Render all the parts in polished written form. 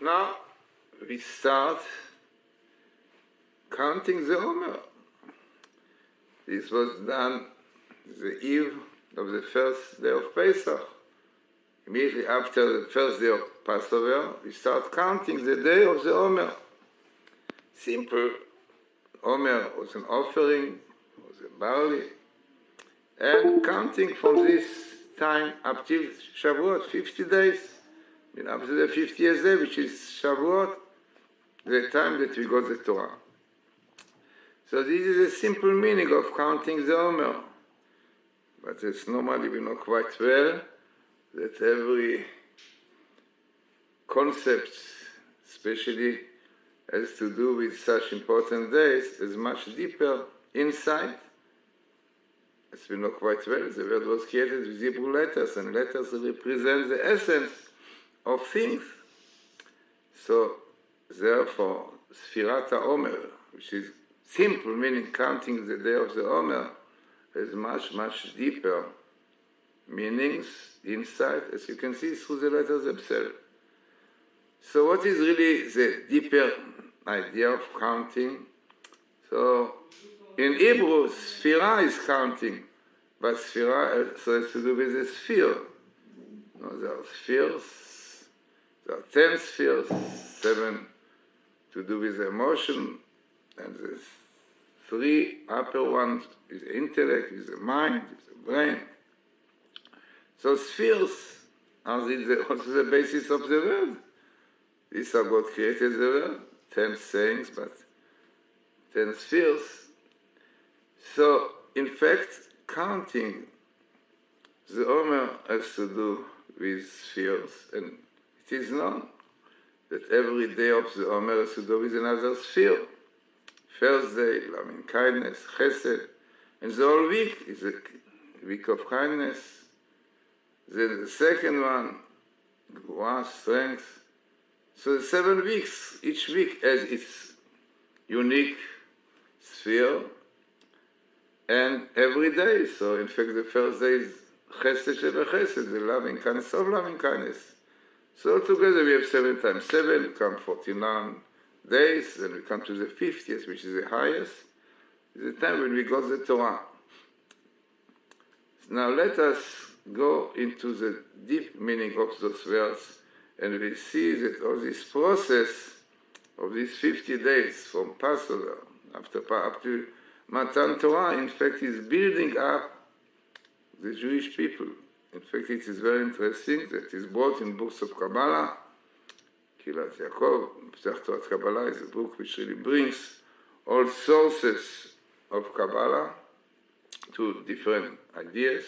Now we start counting the Omer. This was done the eve of the first day of Pesach. Immediately after the first day of Passover, we start counting the day of the Omer. Simple. Omer was an offering, was a barley, and counting from this time up till Shavuot, 50 days. Up to the 50th day, which is Shavuot, the time that we got the Torah. So this is a simple meaning of counting the Omer. But it's normally we know quite well that every concept, especially has to do with such important days, is much deeper inside. As we know quite well, the word was created with Hebrew letters, and letters represent the essence of things. So, therefore, Sfirat HaOmer, which is simple, meaning counting the day of the Omer, has much, much deeper meanings inside, as you can see through the letters themselves. So what is really the deeper idea of counting? So, in Hebrew, Sphira is counting, but Sphira also has to do with the sphere. There are spheres. There are 10 spheres, 7 to do with emotion, and the 3 upper ones is the intellect, is the mind, is the brain. So spheres are also the basis of the world. These are what created the world, 10 sayings, but 10 spheres. So, in fact, counting the Omer has to do with spheres, and it is known that every day of the Omer has to do with another sphere. First day, loving kindness, chesed, and the whole week is a week of kindness. Then the second one, Gvura, strength. So the 7 weeks, each week has its unique sphere, and every day. So in fact, the first day is chesed sheba chesed, the loving kindness of loving kindness. So altogether we have 7 times 7, we come 49 days, then we come to the 50th, which is the highest. It's the time when we got the Torah. Now let us go into the deep meaning of those words, and we see that all this process of these 50 days from Passover up to Matan Torah, in fact, is building up the Jewish people. In fact, it is very interesting that it is brought in books of Kabbalah. Kilat Yaakov, Torah Kabbalah is a book which really brings all sources of Kabbalah to different ideas.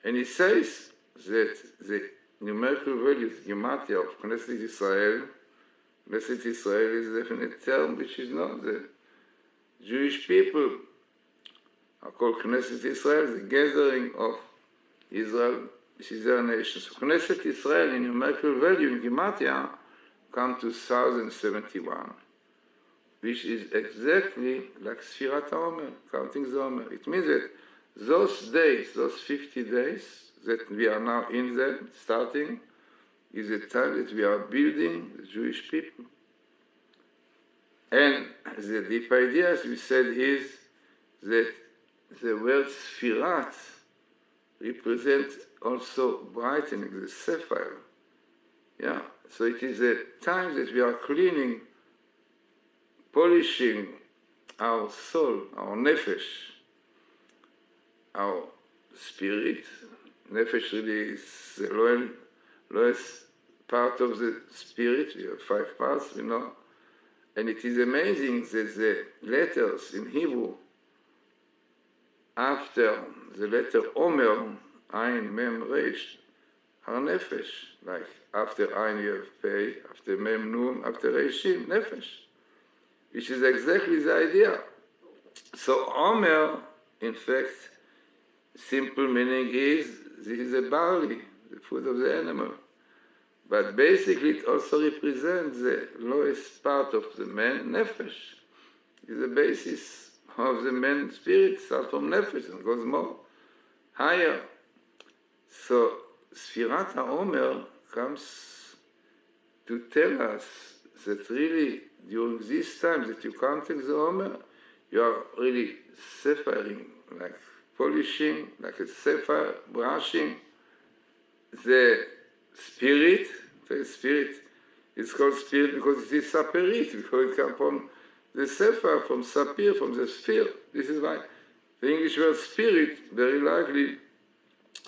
And it says that the numerical values, Gematria of Knesset Israel, Knesset Israel is a definite term which is not the Jewish people are called Knesset Israel, the gathering of Israel, which is their nation. So Knesset Israel in numerical value in Gematria come to 1071, which is exactly like Sfirat HaOmer, counting the Omer. It means that those days, those 50 days that we are now in them, starting, is the time that we are building the Jewish people. And the deep idea, as we said, is that the word Sfirat represents also brightening, the sapphire. Yeah, so it is a time that we are cleaning, polishing our soul, our nefesh, our spirit. Nefesh really is the lowest part of the spirit. We have 5 parts, we know. And it is amazing that the letters in Hebrew, after the letter Omer, Ayin, Mem, Resh, are nefesh. Like after Ayin you have Pei, after Mem, Nun, after Reshim, nefesh. Which is exactly the idea. So Omer, in fact, simple meaning is, this is a barley, the food of the animal. But basically it also represents the lowest part of the man, nefesh. It's the basis of the man's spirit, starts from nefesh and goes more higher. So Sfirat HaOmer comes to tell us that really during this time that you can't take the Omer, you are really sapphire, like polishing, like a sapphire, brushing the spirit. The spirit is called spirit because it is sapphirite, because it comes from the sapphire, from sapphire, from the sphere. This is why the English word spirit very likely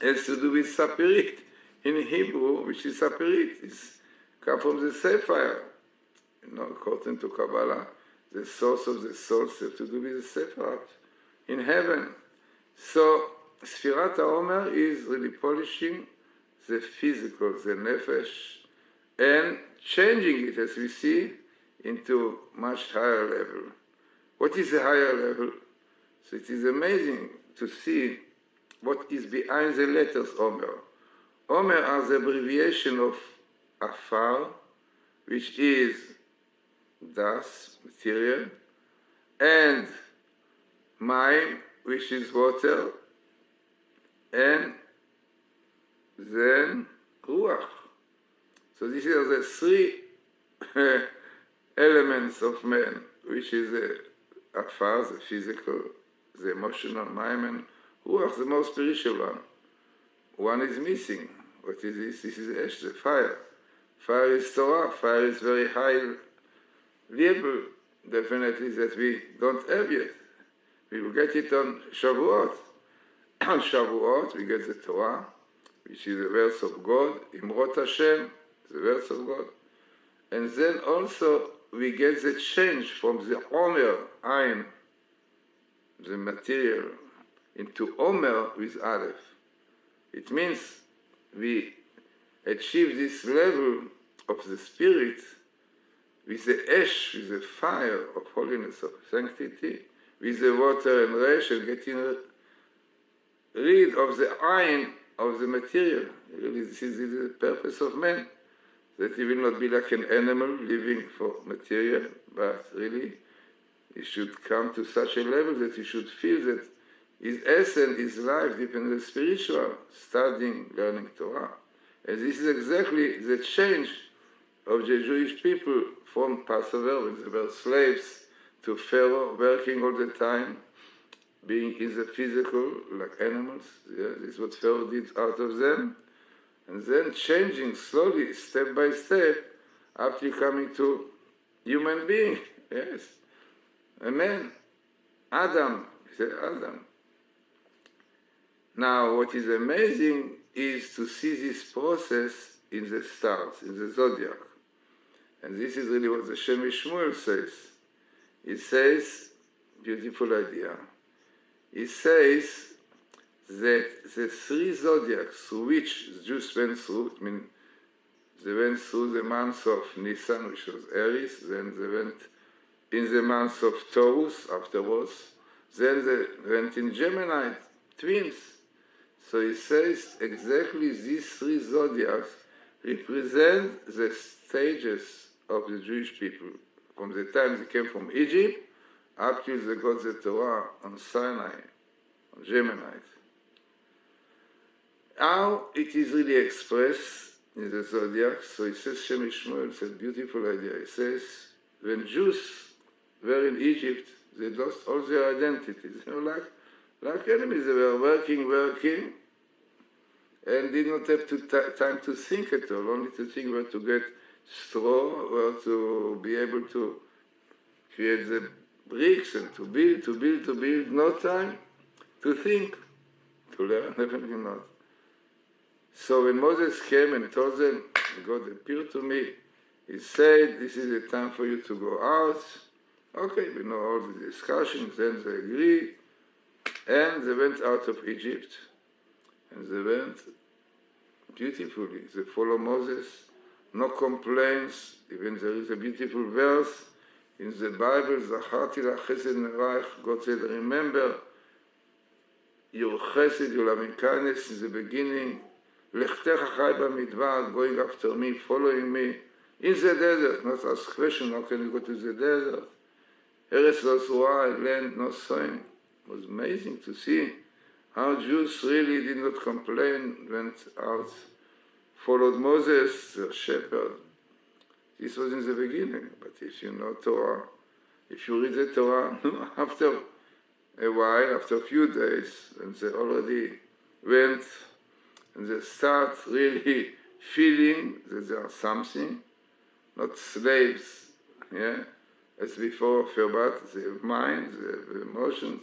has to do with sapphirite in Hebrew, which is sapphirite. It's comes from the sapphire. According to Kabbalah, the source of the souls have to do with the sapphire in heaven. So, Sfirat HaOmer is really polishing the physical, the nefesh, and changing it, as we see, into much higher level. What is a higher level? So it is amazing to see what is behind the letters Omer. Omer are the abbreviation of Afar, which is dust, material, and Maim, which is water, and then Ruach. So these are the three elements of man, which is the Afar, the physical, the emotional, Maim, and Ruach, the most spiritual one. One is missing. What is this? This is Esh, the fire. Fire is Torah. Fire is very high level, definitely, that we don't have yet. We will get it on Shavuot. On Shavuot, we get the Torah, which is the words of God, Imrot Hashem, the words of God. And then also we get the change from the Omer, Ayin, the material, into Omer with Aleph. It means we achieve this level of the spirit with the ash, with the fire of holiness, of sanctity, with the water and resh, and getting rid of the iron of the material. Really, this is the purpose of man, that he will not be like an animal living for material, but really he should come to such a level that he should feel that his essence, his life, deep in the spiritual, studying, learning Torah. And this is exactly the change of the Jewish people from Passover, when they were slaves, to Pharaoh, working all the time, being in the physical, like animals. Yeah, this is what Pharaoh did out of them. And then changing slowly, step by step, after coming to human being. Yes. A man, Adam, he said Adam. Now, what is amazing is to see this process in the stars, in the Zodiac. And this is really what the Shem Shmuel says. It says, beautiful idea, it says that the three zodiacs through which the Jews went through, I mean, they went through the month of Nisan, which was Aries, then they went in the month of Taurus afterwards, then they went in Gemini, twins. So he says exactly these three zodiacs represent the stages of the Jewish people, from the time they came from Egypt up till they got the Torah on Sinai, on Gemini. How it is really expressed in the Zodiac, so it says, Shem Shmuel said, beautiful idea. He says, when Jews were in Egypt, they lost all their identities. They were like enemies. They were working, and did not have time to think at all, only to think where to get straw, where to be able to create the bricks and to build, no time to think, to learn, definitely not. So when Moses came and told them, God appeared to me, he said, this is the time for you to go out. Okay, we know all the discussions, then they agreed, and they went out of Egypt. And they went beautifully. They follow Moses, no complaints. Even there is a beautiful verse in the Bible, Zacharti lachesed ne'rach. God said, remember your chesed, your loving kindness in the beginning. Lechtech achai b'midbar, going after me, following me. In the desert, not ask question, how can you go to the desert? Eretz lo zruah, land no sowing. It was amazing to see how Jews really did not complain, went out, followed Moses, their shepherd. This was in the beginning. But if you know Torah, if you read the Torah, after a while, after a few days, and they already went, and they start really feeling that they are something, not slaves, as before of Shabbat, they have mind, they have emotions,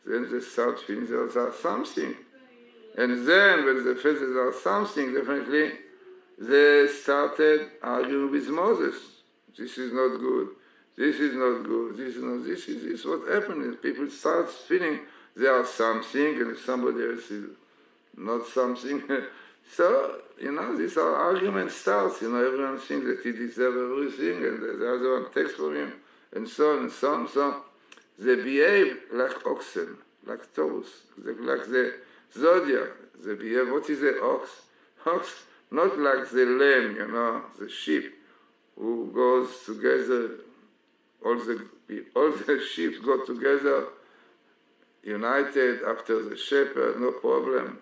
then they start feeling that they are something. And then, when they feel that they are something, definitely, they started arguing with Moses. This is not good. This is not good. This is what happened. People start feeling they are something and somebody else is not something. So, these are arguments starts. Everyone thinks that he deserves everything and the other one takes from him, and so on and so on. So they behave like oxen, like Taurus, like the Zodiac. They behave, what is the ox? Ox, not like the lamb, the sheep, who goes together, all the sheep go together, united after the shepherd, no problem.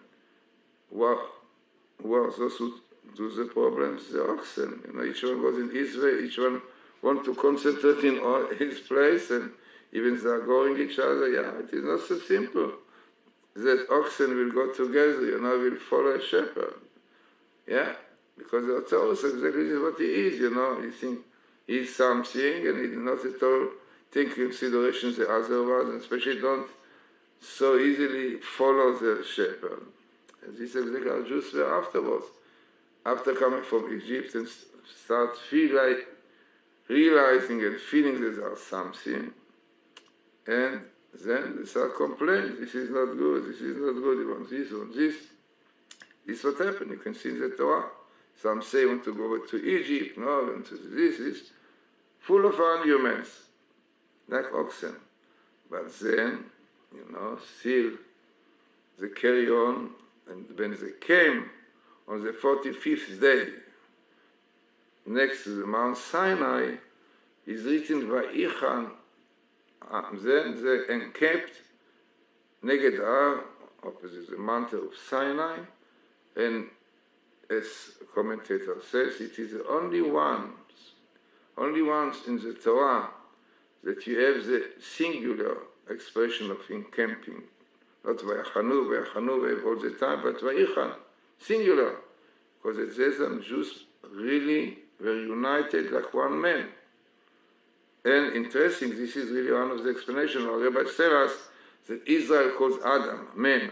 Who are those who do the problems? The oxen. Each one goes in his way, each one wants to concentrate in his place, and even they are going each other. It is not so simple that oxen will go together, will follow a shepherd. Because the Taurus exactly is what he is, You think he's something, and he did not at all take in consideration the other ones, and especially don't so easily follow the shepherd. And this is exactly how Jews were afterwards. After coming from Egypt and start realizing and feeling that they are something, and then they start complaining, this is not good, you want this, you want this. This is what happened. You can see in the Torah. Some say want to go to Egypt, no, want to this is full of arguments, like oxen. But then, still they carry on, and when they came on the 45th day, next to the Mount Sinai, is written Vayichan. Then they encamped Neged Har, opposite the mountain of Sinai, and as commentator says, it is the only once in the Torah that you have the singular expression of encamping. Not Vayachanu all the time, but Vayichan, singular. Because it says them Jews really were united like one man. And interesting, this is really one of the explanations. Our rabbis tell us that Israel calls Adam man,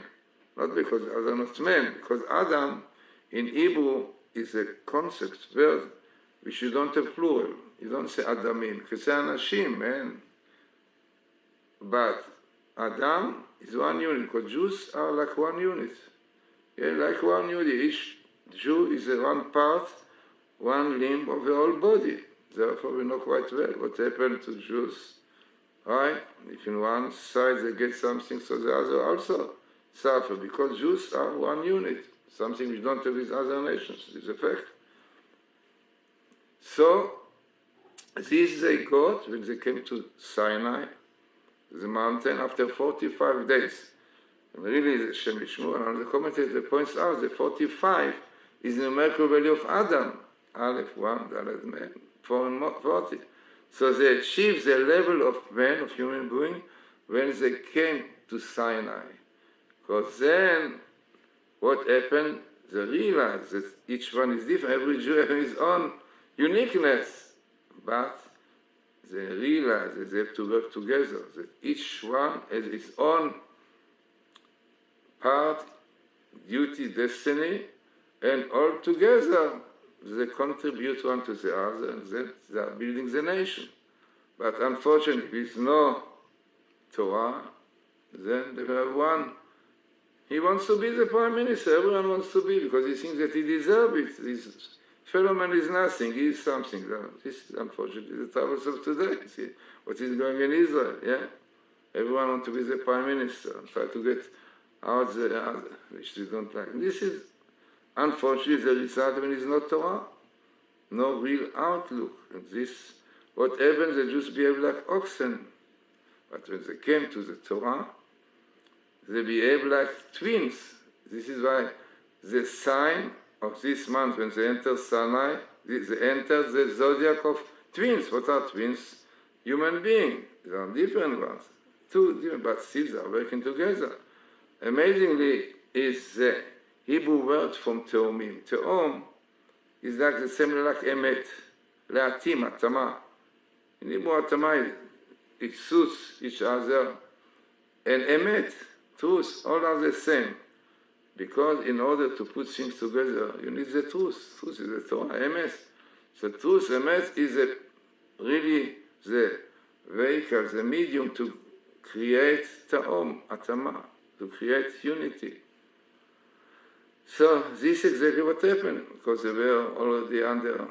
not because others are not men, because Adam in Hebrew is a concept word which you don't have plural. You don't say Adamim, you can say Anashim, man. But Adam is one unit, because Jews are like one unit. Like one unit. Each Jew is one part, one limb of the whole body. Therefore, we know quite well what happened to Jews, right? If in one side they get something, so the other also suffer, because Jews are one unit, something we don't have with other nations. It's a fact. So, this they got when they came to Sinai, the mountain, after 45 days. And really, the Shem Yishmur, and the commentator points out that 45 is the numerical value of Adam. Aleph 1, Dalet Mem, 4 and 40. So they achieved the level of man, of human being, when they came to Sinai. Because then, what happened? They realized that each one is different. Every Jew has his own uniqueness. But they realized that they have to work together, that each one has its own part, duty, destiny, and all together they contribute one to the other, and then they are building the nation. But unfortunately, with no Torah, then they have one. He wants to be the prime minister. Everyone wants to be, because he thinks that he deserves it. This fellow man is nothing. He is something. This is unfortunately the troubles of today. See what is going in Israel. Everyone wants to be the prime minister and try to get out the other, which they don't like. This is unfortunately the result when it's not Torah, no real outlook. And this, what happens, the Jews behave like oxen. But when they came to the Torah, they behave like twins. This is why the sign of this month, when they enter Sinai, they enter the zodiac of twins. What are twins? Human beings. They are different ones. Two different, but still they are working together. Amazingly, is the Hebrew word from Teomim. Teom is like the same like Emet. Leatim, Atama. In Hebrew, Atama, it suits each other. And Emet, truth, all are the same. Because in order to put things together, you need the truth. Truth is the Torah, Emet. So truth, Emet, is really the vehicle, the medium to create Ta'om, Atama, to create unity. So this is exactly what happened, because they were already under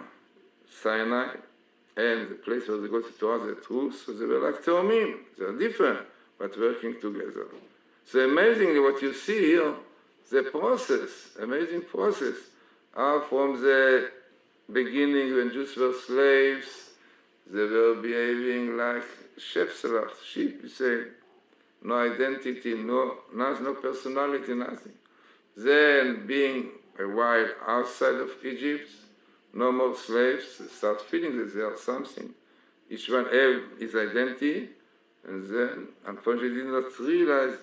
Sinai, and the place where they got the Torah, the truth, so they were like Teomim. They are different, but working together. So amazingly, what you see here, the process, amazing process, are from the beginning when Jews were slaves, they were behaving like shepselach, sheep, you say, no identity, no personality, nothing. Then being a while outside of Egypt, no more slaves, they start feeling that they are something. Each one have his identity, and then unfortunately did not realize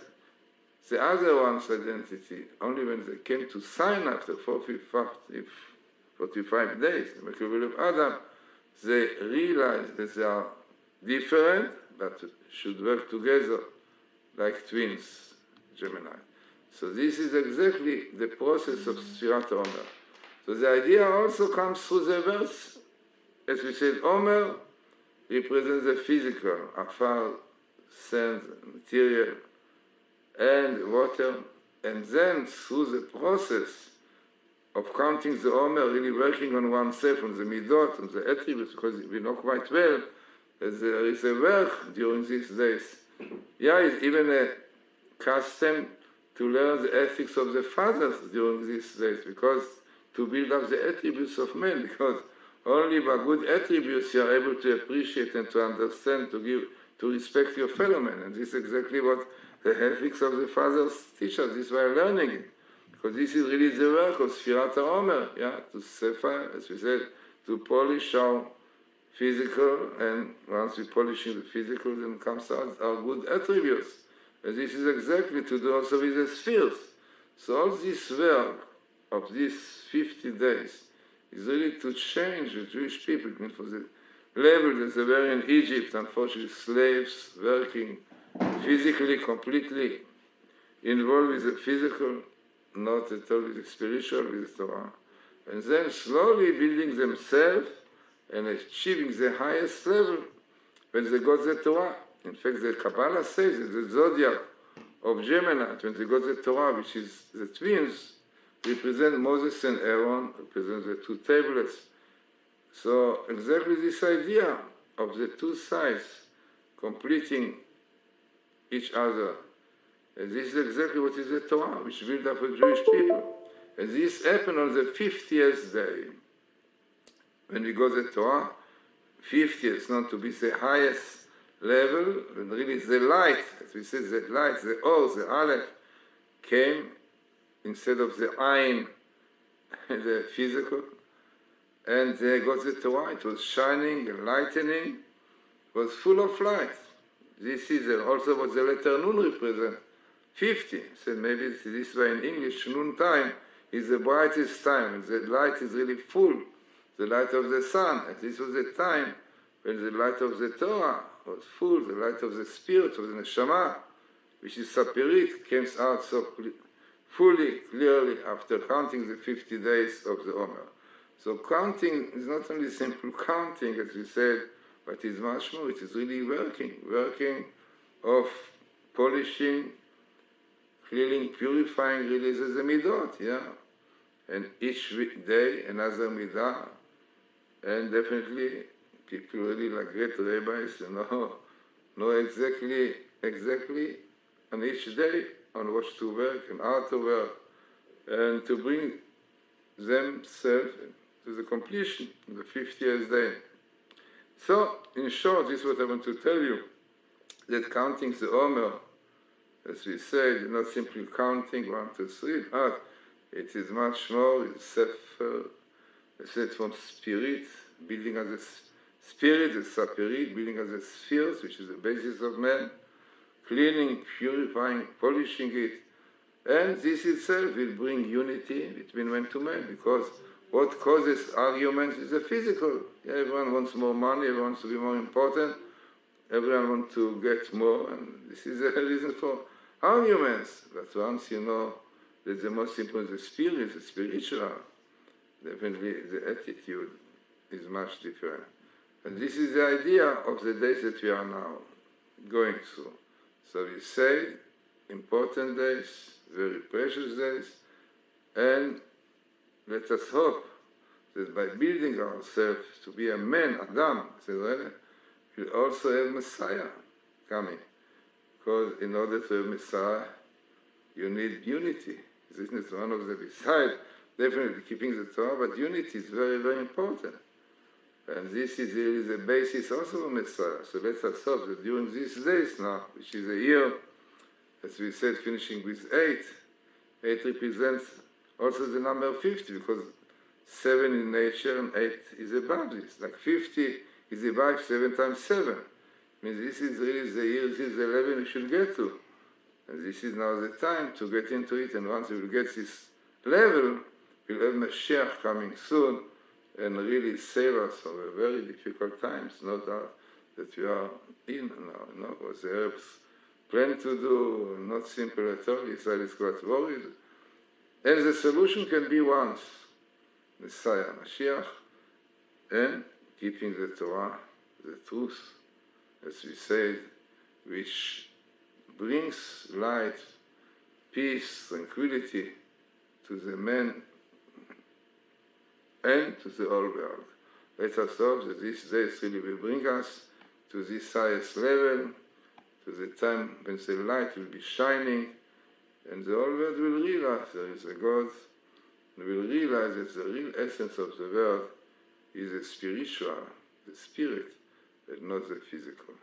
the other one's identity. Only when they came to sign after 45 days, the Miracle of Adam, they realized that they are different, but should work together like twins, Gemini. So this is exactly the process of Sfirat Omer. So the idea also comes through the verse. As we said, Omer represents the physical, afar, sand, material, and water. And then through the process of counting the Omer, really working on oneself, on the midot, on the attributes, because we know quite well that there is a work during these days. Yeah, it's even a custom to learn the ethics of the fathers during these days, because to build up the attributes of men, because only by good attributes you are able to appreciate and to understand, to respect your fellow man. And this is exactly what the ethics of the fathers teach us. This is why I'm learning it. Because this is really the work of Sfirat Omer, yeah, to sefer, as we said, to polish our physical, and once we're polishing the physical, then comes out our good attributes. And this is exactly to do also with the spheres. So all this work of these 50 days is really to change the Jewish people for the level that they were in Egypt, unfortunately slaves, working physically, completely involved with the physical, not at all with the spiritual, with the Torah. And then slowly building themselves and achieving the highest level when they got the Torah. In fact, the Kabbalah says that the Zodiac of Gemini, when they got the Torah, which is the twins, represent Moses and Aaron, represent the two tablets. So exactly this idea of the two sides completing each other. And this is exactly what is the Torah, which built up the Jewish people. And this happened on the 50th day. When we got the Torah, 50th, not to be the highest level, and really the light, as we said, the light, the Or, the Aleph, came instead of the Ain, the physical, and they got the Torah. It was shining, enlightening, was full of light. This is also what the letter Nun represents. 50. So maybe this way in English, Nun time is the brightest time, and the light is really full, the light of the sun. And this was the time when the light of the Torah was full, the light of the Spirit, of the Neshama, which is Sapirit, came out so fully, clearly, after counting the 50 days of the Omer. So counting is not only simple counting, as we said, but it's much more. It is really working of polishing, cleaning, purifying, really as a midot, yeah? And each day another midah, and definitely people really like great rabbis, know exactly on each day on what to work and how to work, and to bring themselves to the completion of the 50th day. So, in short, this is what I want to tell you, that counting the Omer, as we said, not simply counting 1, 2, 3, but It is much more, it's set from spirit, building as a spirit, the saperit, building as a spheres, which is the basis of man, cleaning, purifying, polishing it, and this itself will bring unity between man to man, because what causes arguments is the physical. Everyone wants more money, everyone wants to be more important, everyone wants to get more, and this is a reason for arguments. But once you know that the most important is the spirit, the spiritual, definitely the attitude is much different. And this is the idea of the days that we are now going through. So we say important days, very precious days, and let us hope that by building ourselves to be a man, Adam, we'll also have Messiah coming. Because in order to have Messiah, you need unity. This is one of the besides definitely keeping the Torah, but unity is very, very important. And this is really the basis also of Messiah. So let us hope that during these days now, which is a year, as we said, finishing with 8, 8 represents also the number 50, because 7 in nature and 8 is above this. Like 50 is above 7 times 7. I mean, this is really the year, this is the level we should get to. And this is now the time to get into it, and once we will get this level, we'll have Mashiach coming soon, and really save us from a very difficult times, no doubt, that we are in now. What the Arabs plan to do, not simple at all. Israel is quite worried. And the solution can be once, Messiah, Mashiach, and keeping the Torah, the truth, as we said, which brings light, peace, tranquility to the man and to the whole world. Let us hope that these days really will bring us to this highest level, to the time when the light will be shining, and the whole world will realize there is a God, and will realize that the real essence of the world is the spiritual, the spirit, and not the physical.